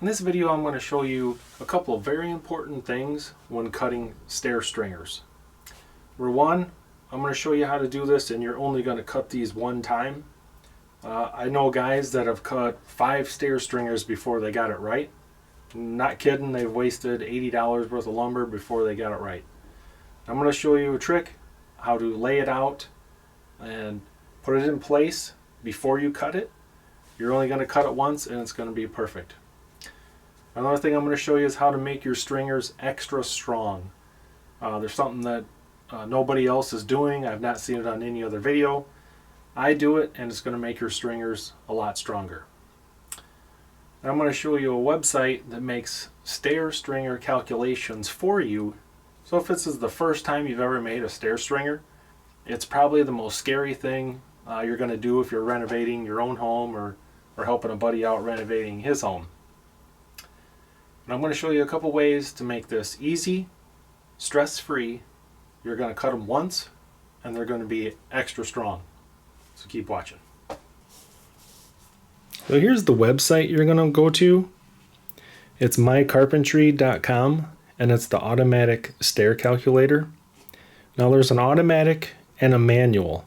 In this video I'm going to show you a couple of very important things when cutting stair stringers. Number one, I'm going to show you how to do this, and you're only going to cut these one time. I know guys that have cut 5 stair stringers before they got it right. Not kidding, they've wasted $80 worth of lumber before they got it right. I'm going to show you a trick how to lay it out and put it in place before you cut it. You're only going to cut it once and it's going to be perfect. Another thing I'm going to show you is how to make your stringers extra strong. There's something that nobody else is doing. I've not seen it on any other video. I do it, and it's going to make your stringers a lot stronger. And I'm going to show you a website that makes stair stringer calculations for you. So if this is the first time you've ever made a stair stringer, it's probably the most scary thing you're going to do if you're renovating your own home or helping a buddy out renovating his home. And I'm going to show you a couple ways to make this easy, stress-free. You're going to cut them once, and they're going to be extra strong. So keep watching. So here's the website you're going to go to. It's mycarpentry.com, and it's the automatic stair calculator. Now there's an automatic and a manual.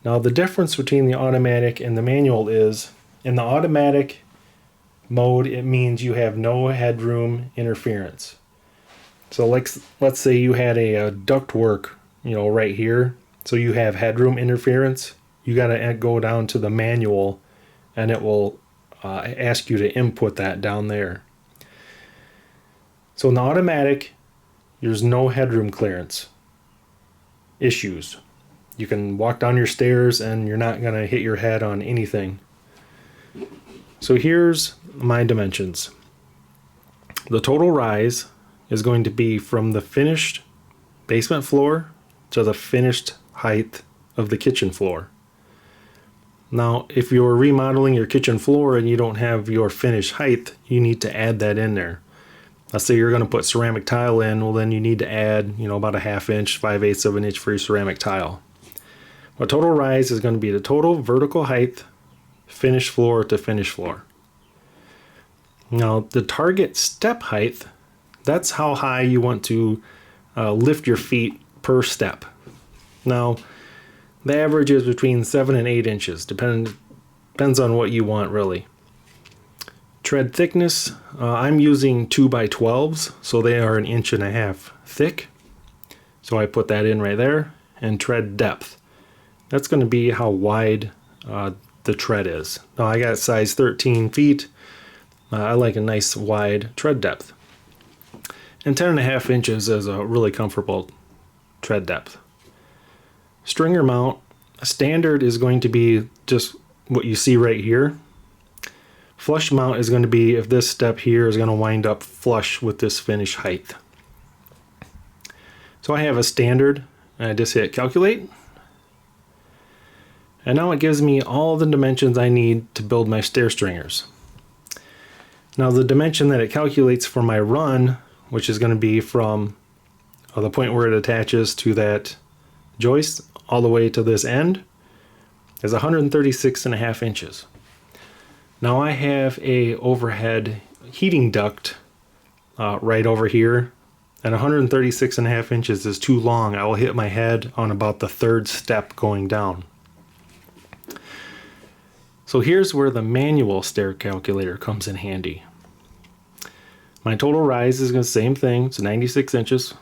Now the difference between the automatic and the manual is, in the automatic mode, it means you have no headroom interference. So let's say you had a ductwork, right here. So you have headroom interference. You got to go down to the manual, and it will ask you to input that down there. So in the automatic, there's no headroom clearance issues. You can walk down your stairs and you're not going to hit your head on anything. So here's my dimensions. The total rise is going to be from the finished basement floor to the finished height of the kitchen floor. Now, if you're remodeling your kitchen floor and you don't have your finished height, you need to add that in there. Let's say you're going to put ceramic tile in, well then you need to add, about a 1/2 inch, 5/8 of an inch for your ceramic tile. But total rise is going to be the total vertical height, finished floor to finished floor. Now, the target step height, that's how high you want to lift your feet per step. Now, the average is between 7 and 8 inches, depends on what you want really. Tread thickness, I'm using 2x12s, so they are 1.5 inches thick. So I put that in right there. And tread depth, that's going to be how wide the tread is. Now I got size 13 feet. I like a nice wide tread depth. And 10.5 inches is a really comfortable tread depth. Stringer mount, standard is going to be just what you see right here. Flush mount is going to be if this step here is going to wind up flush with this finished height. So I have a standard, and I just hit calculate. And now it gives me all the dimensions I need to build my stair stringers. Now the dimension that it calculates for my run, which is going to be from the point where it attaches to that joist all the way to this end, is 136.5 inches. Now I have a overhead heating duct right over here, and 136.5 inches is too long. I will hit my head on about the 3rd step going down. So here's where the manual stair calculator comes in handy. My total rise is the same thing, it's 96 inches.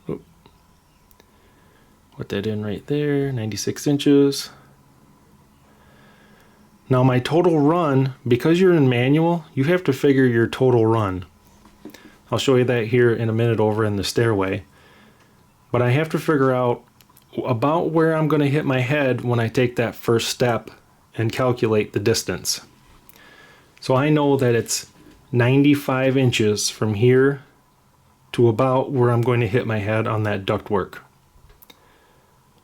Put that in right there, 96 inches. Now my total run, because you're in manual, you have to figure your total run. I'll show you that here in a minute over in the stairway. But I have to figure out about where I'm going to hit my head when I take that first step and calculate the distance. So I know that it's 95 inches from here to about where I'm going to hit my head on that ductwork.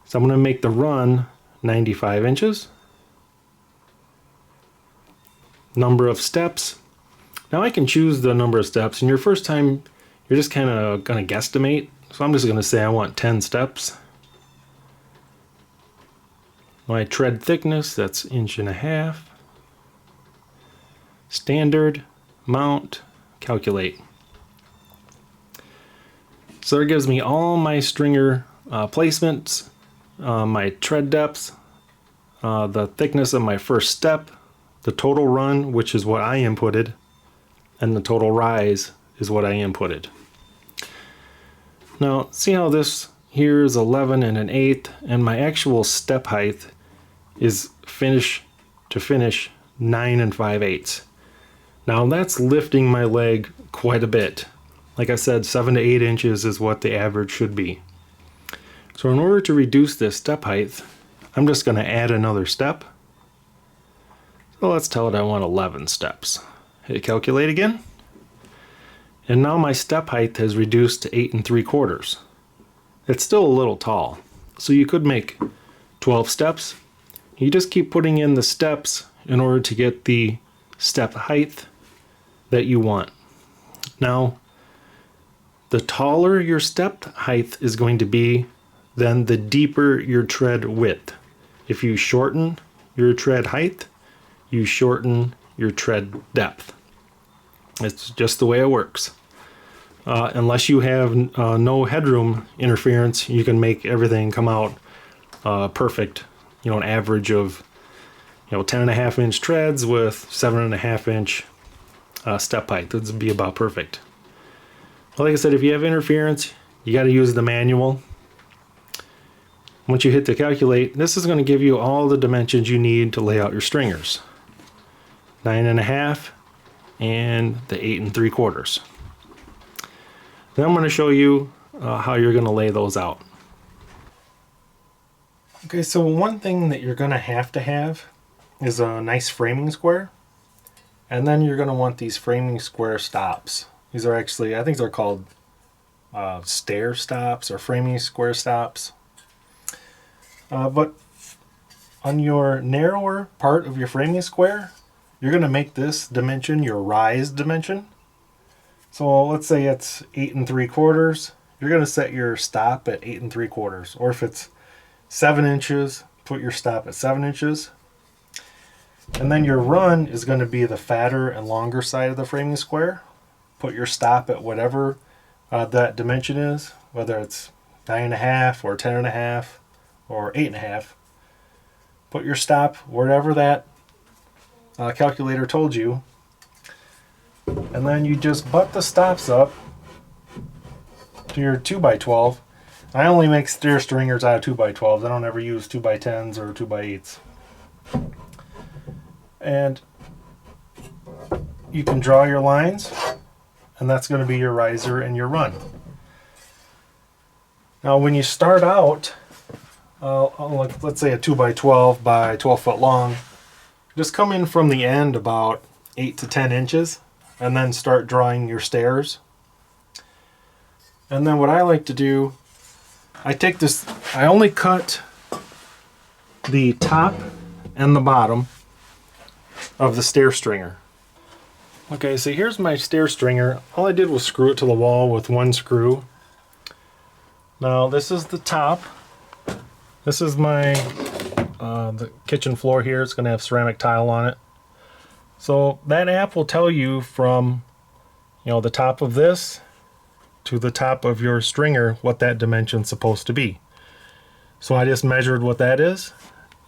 So I'm going to make the run 95 inches. Number of steps. Now I can choose the number of steps, and your first time you're just kind of going to guesstimate. So I'm just going to say I want 10 steps. My tread thickness, that's 1.5 inches. standard, mount, calculate. So it gives me all my stringer placements, my tread depth, the thickness of my first step, the total run, which is what I inputted, and the total rise is what I inputted. Now, see how this here is 11 and an eighth, and my actual step height is finish to finish 9 and 5/8. Now that's lifting my leg quite a bit. Like I said, 7 to 8 inches is what the average should be. So in order to reduce this step height, I'm just going to add another step. So let's tell it I want 11 steps. Hit calculate again. And now my step height has reduced to 8 3/4. It's still a little tall. So you could make 12 steps. You just keep putting in the steps in order to get the step height that you want. Now, the taller your step height is going to be, then the deeper your tread width. If you shorten your tread height, you shorten your tread depth. It's just the way it works. Unless you have no headroom interference, you can make everything come out perfect. You know, an average of 10.5 inch treads with 7.5 inch step height. That would be about perfect. Well, like I said, if you have interference, you got to use the manual. Once you hit the calculate, this is going to give you all the dimensions you need to lay out your stringers. 9.5 and the 8 3/4. Then I'm going to show you how you're going to lay those out. Okay, so one thing that you're going to have is a nice framing square. And then you're going to want these framing square stops. These are actually, I think they're called stair stops or framing square stops. But on your narrower part of your framing square, you're going to make this dimension your rise dimension. So let's say it's 8 3/4. You're going to set your stop at 8 3/4. Or if it's 7 inches, put your stop at 7 inches. And then your run is going to be the fatter and longer side of the framing square. Put your stop at whatever that dimension is, whether it's 9.5 or 10.5 or 8.5. Put your stop wherever that calculator told you. And then you just butt the stops up to your 2x12. I only make stair stringers out of 2x12s. I don't ever use 2x10s or 2x8s. And you can draw your lines, and that's going to be your riser and your run. Now when you start out, let's say a 2x12 by 12 foot long, just come in from the end about 8 to 10 inches and then start drawing your stairs. And then what I like to do, I only cut the top and the bottom of the stair stringer. Okay, so here's my stair stringer. All I did was screw it to the wall with one screw. Now this is the top. This is my the kitchen floor here. It's going to have ceramic tile on it. So that app will tell you from the top of this to the top of your stringer what that dimension's supposed to be. So I just measured what that is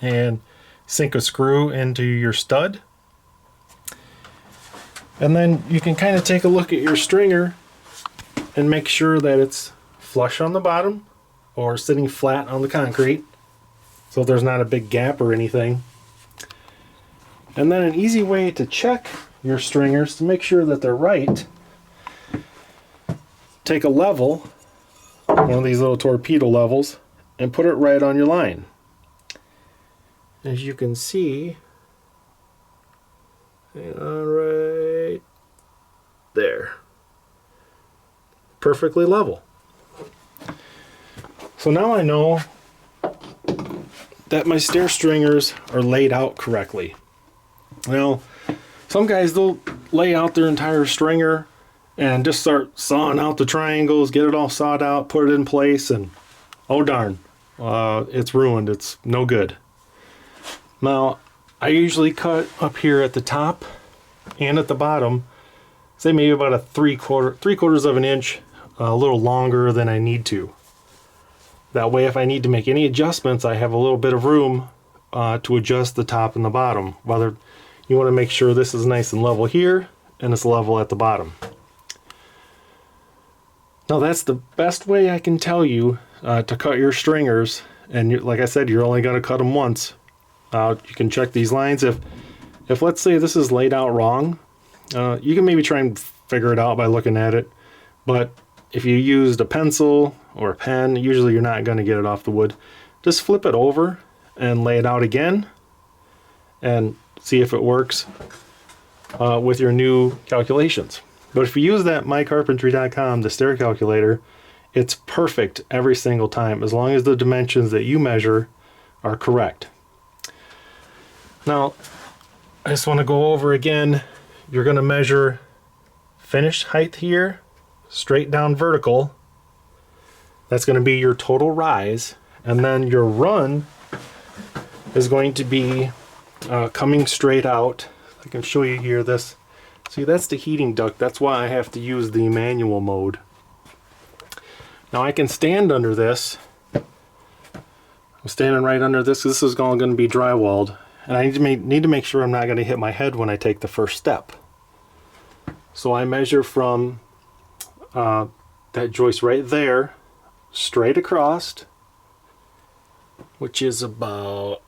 and sink a screw into your stud. And then you can kind of take a look at your stringer and make sure that it's flush on the bottom or sitting flat on the concrete, so there's not a big gap or anything. And then an easy way to check your stringers to make sure that they're right, take a level, one of these little torpedo levels, and put it right on your line. As you can see, right there, perfectly level. So now I know that my stair stringers are laid out correctly. Now, some guys, they'll lay out their entire stringer and just start sawing out the triangles, get it all sawed out, put it in place, and oh darn, it's ruined. It's no good. Now, I usually cut up here at the top and at the bottom, say maybe about a three quarters of an inch a little longer than I need to. That way if I need to make any adjustments, I have a little bit of room to adjust the top and the bottom. Whether you want to make sure this is nice and level here and it's level at the bottom. Now that's the best way I can tell you to cut your stringers, and like I said, you're only going to cut them once. You can check these lines. If let's say this is laid out wrong, you can maybe try and figure it out by looking at it, but if you used a pencil or a pen, usually you're not going to get it off the wood. Just flip it over and lay it out again and see if it works with your new calculations. But if you use that mycarpentry.com, the stair calculator, it's perfect every single time as long as the dimensions that you measure are correct. Now, I just want to go over again. You're going to measure finish height here, straight down vertical. That's going to be your total rise. And then your run is going to be coming straight out. I can show you here this. See, that's the heating duct. That's why I have to use the manual mode. Now I can stand under this. I'm standing right under this. This is all going to be drywalled. And I need to make sure I'm not going to hit my head when I take the first step. So I measure from that joist right there, straight across, which is about,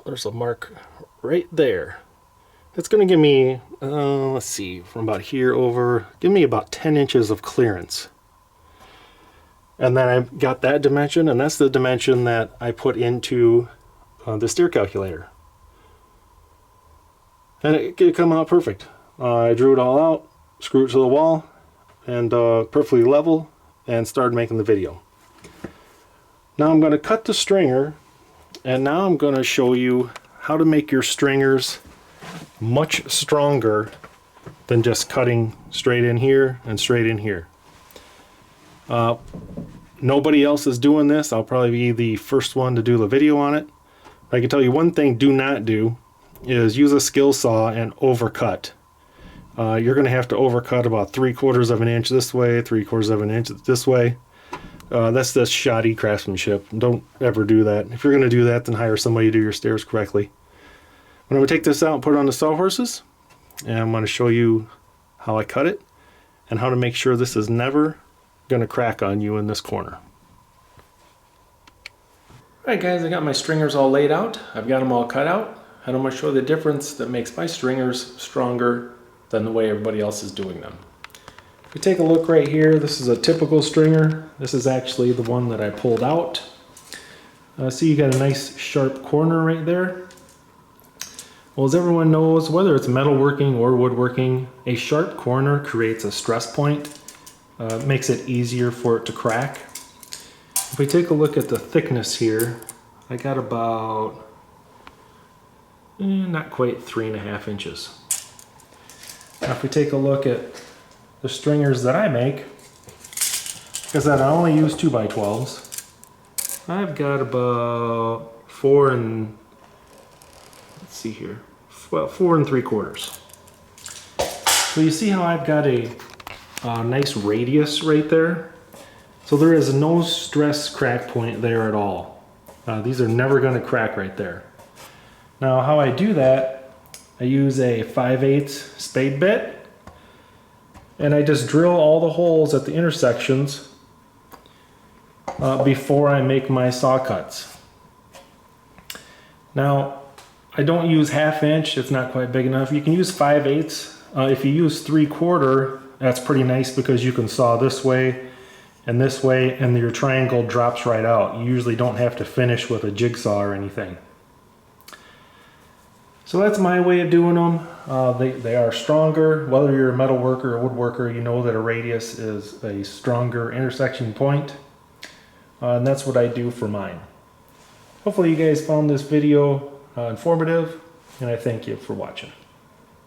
there's a mark right there. That's going to give me, let's see, from about here over, give me about 10 inches of clearance. And then I've got that dimension, and that's the dimension that I put into the stair calculator. And it could come out perfect. I drew it all out, screwed it to the wall, and perfectly level, and started making the video. Now I'm going to cut the stringer, and now I'm going to show you how to make your stringers much stronger than just cutting straight in here and straight in here. Nobody else is doing this. I'll probably be the first one to do the video on it. I can tell you one thing do not do is use a skill saw and overcut. You're going to have to overcut about 3/4 of an inch this way, 3/4 of an inch this way. That's just shoddy craftsmanship. Don't ever do that. If you're going to do that, then hire somebody to do your stairs correctly. I'm going to take this out and put it on the sawhorses, and I'm going to show you how I cut it and how to make sure this is never going to crack on you in this corner. Alright guys, I got my stringers all laid out. I've got them all cut out, and I'm going to show you the difference that makes my stringers stronger than the way everybody else is doing them. If you take a look right here, this is a typical stringer. This is actually the one that I pulled out. See, you got a nice sharp corner right there. Well, as everyone knows, whether it's metalworking or woodworking, a sharp corner creates a stress point. Makes it easier for it to crack. If we take a look at the thickness here, I got about, not quite 3.5 inches. Now if we take a look at the stringers that I make, like I said, I only use 2x12s. I've got about 4 3/4. So you see how I've got a nice radius right there? So there is no stress crack point there at all. These are never going to crack right there. Now how I do that, I use a 5/8 spade bit, and I just drill all the holes at the intersections before I make my saw cuts. Now I don't use 1/2 inch, it's not quite big enough. You can use 5/8. If you use 3/4, that's pretty nice because you can saw this way, and your triangle drops right out. You usually don't have to finish with a jigsaw or anything. So that's my way of doing them. They are stronger. Whether you're a metal worker or woodworker, you know that a radius is a stronger intersection point. And that's what I do for mine. Hopefully you guys found this video informative, and I thank you for watching.